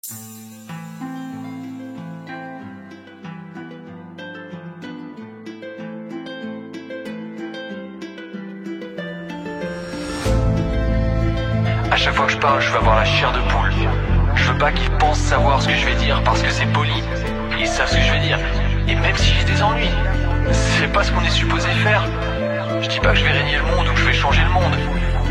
À chaque fois que je parle, je veux avoir la chair de poule. Je veux pas qu'ils pensent savoir ce que je vais dire parce que c'est poli. Ils savent ce que je vais dire. Et même si j'ai des ennuis, c'est pas ce qu'on est supposé faire. Je dis pas que je vais régner le monde ou que je vais changer le monde,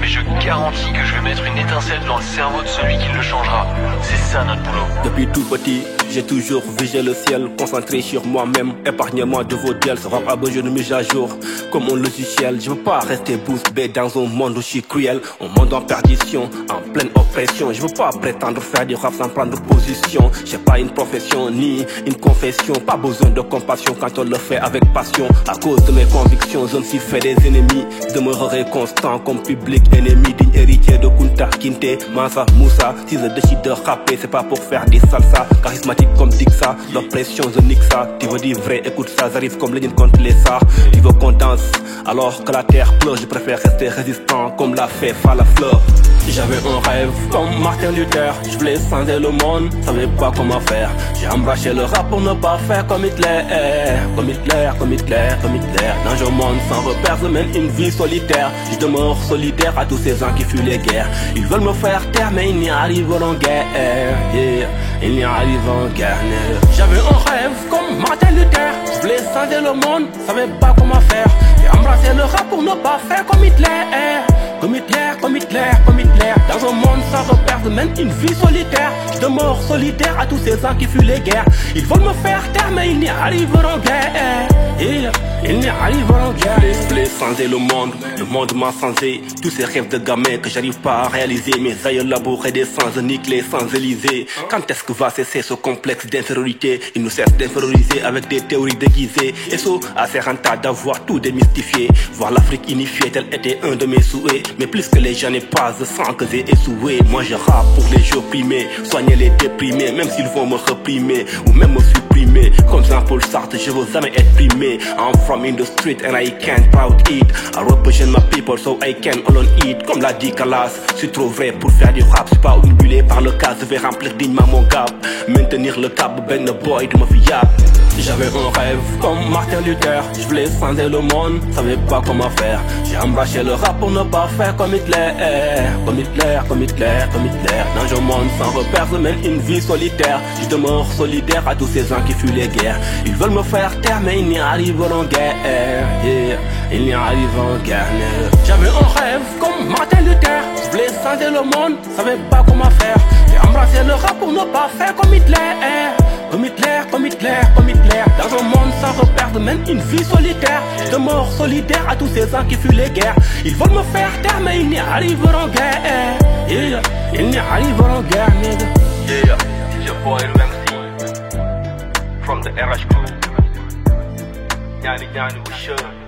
mais je garantis que je vais mettre une étincelle dans le cerveau de celui qui le changera. C'est ça notre boulot. Depuis tout petit, j'ai toujours vigé le ciel, concentré sur moi-même. Épargnez-moi de vos diels, ça va pas besoin de mise à jour comme mon logiciel. Je veux pas rester bouche bée dans un monde aussi cruel, un monde en perdition, en pleine oppression. Je veux pas prétendre faire du rap sans prendre position. J'ai pas une profession ni une confession, pas besoin de compassion quand on le fait avec passion. À cause de mes convictions, je me suis fait des ennemis, demeurerai constant comme public ennemi, digne héritier de Kunta Kinte, Mansa, Moussa. Si je décide de rapper, c'est pas pour faire des salsa, charismatique comme Dixa, l'oppression je nique ça. Tu veux dire vrai, écoute ça, j'arrive comme Lénine contre les Sars. Tu veux qu'on danse alors que la terre pleure, je préfère rester résistant comme l'a fait la fleur. J'avais un rêve comme Martin Luther, je voulais changer le monde, savais pas comment faire. J'ai embrassé le rap pour ne pas faire comme Hitler, comme Hitler, comme Hitler, comme Hitler. Dans un monde sans repères, je mène une vie solitaire. Je demeure solidaire à tous ces gens qui fuient les guerres. Ils veulent me faire taire mais ils n'y arriveront guère, yeah. Ils n'y arriveront guère. J'avais un rêve comme Martin Luther, je voulais changer le monde, savais pas comment faire. J'ai embrassé le rap pour ne pas faire comme Hitler, comme Hitler, comme Hitler, comme Hitler. Dans un monde sans repères, je mène une vie solitaire. Je demeure solidaire à tous ces gens qui fuient les guerres. Ils veulent me faire taire mais ils n'y arriveront guère, yeah. Ils n'y arriveront guère. Je voulais changer le monde m'a changé. Tous ces rêves de gamin que j'arrive pas à réaliser. Mes aïeux labourés des sans nique les sans Élysée. Quand est-ce que va cesser ce complexe d'infériorité? Ils nous cessent d'inférioriser avec des théories déguisées. Et ça, assez rentable d'avoir tout démystifié. Voir l'Afrique unifiée, tel était un de mes souhaits. Mais plus que les gens n'aient pas, je sens que j'ai échoué. Moi je rappe pour les opprimés, soigner les déprimés, même s'ils vont me reprimer ou même me supprimer. Comme Jean-Paul Sartre, je veux jamais être primé. I'm from in the street and I can't proud it. I represent my people so I can alone eat. Comme l'a dit Calas, je suis trop vrai pour faire du rap. Je suis pas obnubilé par le cas, je vais remplir dignement mon gap. Maintenir le cap, ben boy de ma fiable. J'avais un rêve comme Martin Luther, je voulais changer le monde, savais pas comment faire. J'ai embrassé le rap pour ne pas faire comme Hitler, comme Hitler, comme Hitler, comme Hitler. Dans un monde sans repères, je mène une vie solitaire. Je demeure solidaire à tous ces gens qui fuient les guerres. Ils veulent me faire taire mais ils n'y arriveront guère, yeah. Ils n'y arriveront guère. J'avais un rêve comme Martin Luther, je voulais changer le monde, savais pas comment faire. J'ai embrassé le rap pour ne pas faire comme Hitler, comme Hitler, comme Hitler, comme Hitler. Dans un monde sans repères, je mène une vie solitaire. Je demeure solidaire à tous ces gens qui fuient les guerres. Ils veulent me faire taire mais ils n'y arriveront guère, yeah. Ils n'y arriveront guère, nigga. Yeah, it's your boy MC from the RH crew. Yanni Yanni, we should.